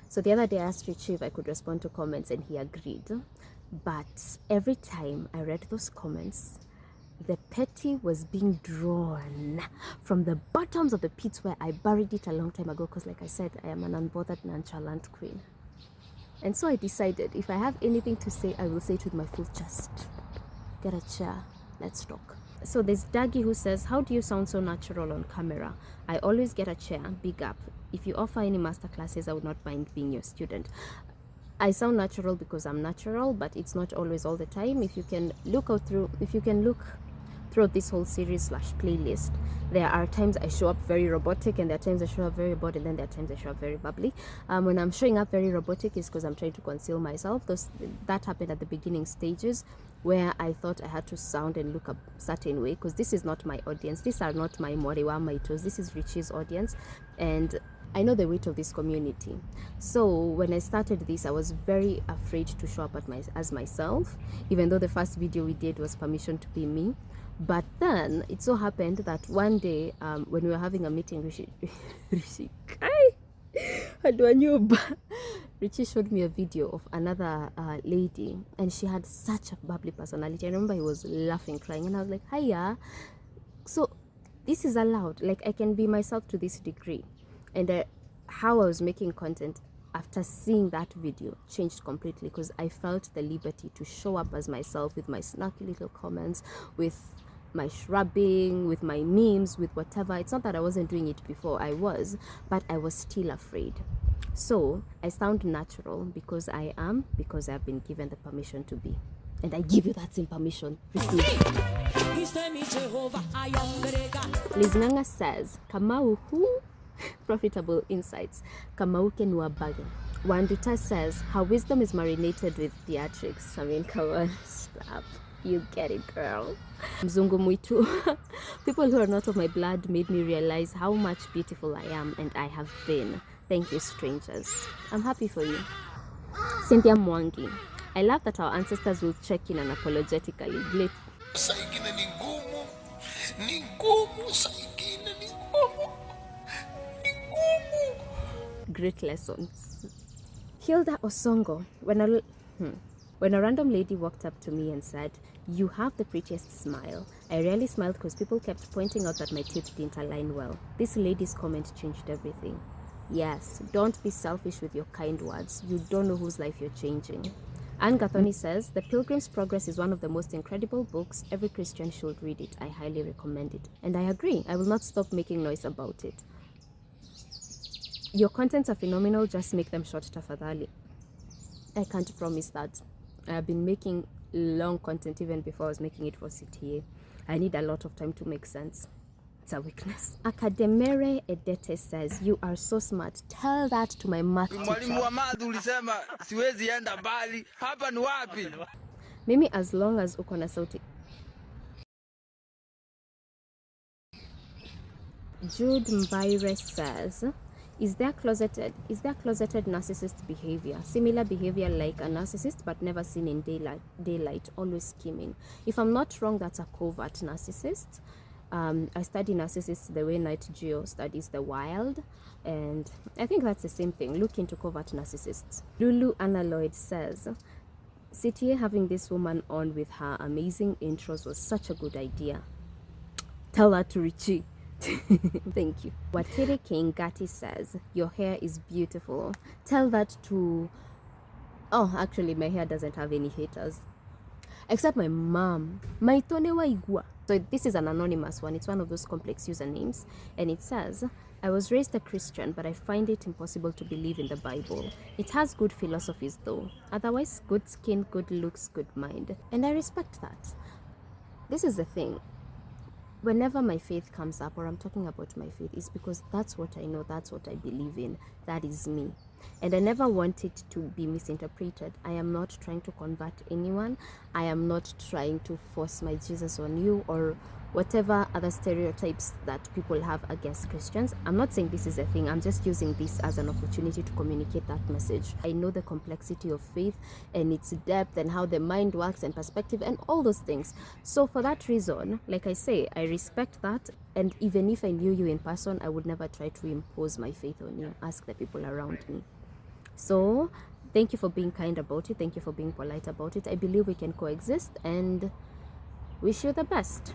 So the other day I asked Richie if I could respond to comments and he agreed. But every time I read those comments, the petty was being drawn from the bottoms of the pits where I buried it a long time ago, because like I said, I am an unbothered, nonchalant queen. And so I decided, if I have anything to say, I will say it with my full chest. Get a chair, let's talk. So there's Daggy who says, how do you sound so natural on camera? I always get a chair, big up. If you offer any masterclasses, I would not mind being your student. I sound natural because I'm natural, but it's not always all the time. If you can look throughout this whole series / playlist, there are times I show up very robotic, and there are times I show up very bored, and then there are times I show up very bubbly. When I'm showing up very robotic is because I'm trying to conceal myself. That happened at the beginning stages, where I thought I had to sound and look a certain way, because this is not my audience. These are not my Moriwa Maitos. This is Richie's audience, and I know the weight of this community. So when I started this, I was very afraid to show up as myself, even though the first video we did was permission to be me. But then it so happened that one day, when we were having a meeting, Richie showed me a video of another lady, and she had such a bubbly personality. I remember he was laughing, crying, and I was like, hiya. So this is allowed. Like, I can be myself to this degree. And how I was making content after seeing that video changed completely, because I felt the liberty to show up as myself, with my snarky little comments, with my shrubbing, with my memes, with whatever. It's not that I wasn't doing it before, I was, but I was still afraid. So I sound natural because I've been given the permission to be. And I give you that same permission. Receive. Liznanga says, Kamau who? Profitable insights. Kamauke Nuabaga. Wanduta says, her wisdom is marinated with theatrics. I mean, come on, stop. You get it, girl. Mzungu Mwitu. People who are not of my blood made me realize how much beautiful I am, and I have been. Thank you, strangers. I'm happy for you. Cynthia Mwangi. I love that our ancestors will check in unapologetically. Great lessons. Hilda Osongo. When a random lady walked up to me and said, you have the prettiest smile, I rarely smiled because people kept pointing out that my teeth didn't align well. This lady's comment changed everything. Yes, don't be selfish with your kind words. You don't know whose life you're changing. Anne Gathoni says, The Pilgrim's Progress is one of the most incredible books. Every Christian should read it. I highly recommend it. And I agree. I will not stop making noise about it. Your contents are phenomenal. Just make them short, tafadhali. I can't promise that. I have been making long content even before I was making it for CTA. I need a lot of time to make sense. It's a weakness. Akademere Edete says, you are so smart. Tell that to my math teacher. Mimi, as long as uko na sauti. Jude Mbaire says, Is there closeted narcissist behavior? Similar behavior like a narcissist, but never seen in daylight, always scheming. If I'm not wrong, that's a covert narcissist. I study narcissists the way Night Geo studies the wild, and I think that's the same thing. Look into covert narcissists. Lulu Analoid says, CTA having this woman on with her amazing intros was such a good idea. Tell that to Richie. Thank you. Watiri Kingati says, your hair is beautiful. Tell that to... Oh, actually, my hair doesn't have any haters. Except my mom. Maitonewa Igua. So this is an anonymous one. It's one of those complex usernames. And it says, I was raised a Christian, but I find it impossible to believe in the Bible. It has good philosophies though. Otherwise, good skin, good looks, good mind. And I respect that. This is the thing. Whenever my faith comes up, or I'm talking about my faith, is because that's what I know, that's what I believe in, that is me. And I never want it to be misinterpreted. I am not trying to convert anyone. I am not trying to force my Jesus on you, or whatever other stereotypes that people have against Christians. I'm not saying this is a thing. I'm just using this as an opportunity to communicate that message. I know the complexity of faith and its depth and how the mind works and perspective and all those things. So for that reason, like I say, I respect that. And even if I knew you in person, I would never try to impose my faith on you. Ask the people around me. So thank you for being kind about it. Thank you for being polite about it. I believe we can coexist, and wish you the best.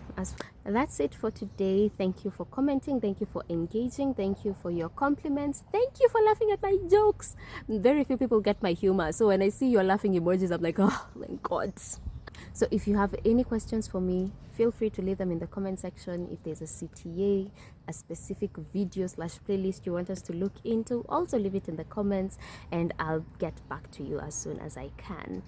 That's it for today. Thank you for commenting. Thank you for engaging. Thank you for your compliments. Thank you for laughing at my jokes. Very few people get my humor, so when I see your laughing emojis, I'm like, oh my god. So if you have any questions for me, feel free to leave them in the comment section. If there's a CTA, a specific video slash playlist you want us to look into, also leave it in the comments, and I'll get back to you as soon as I can.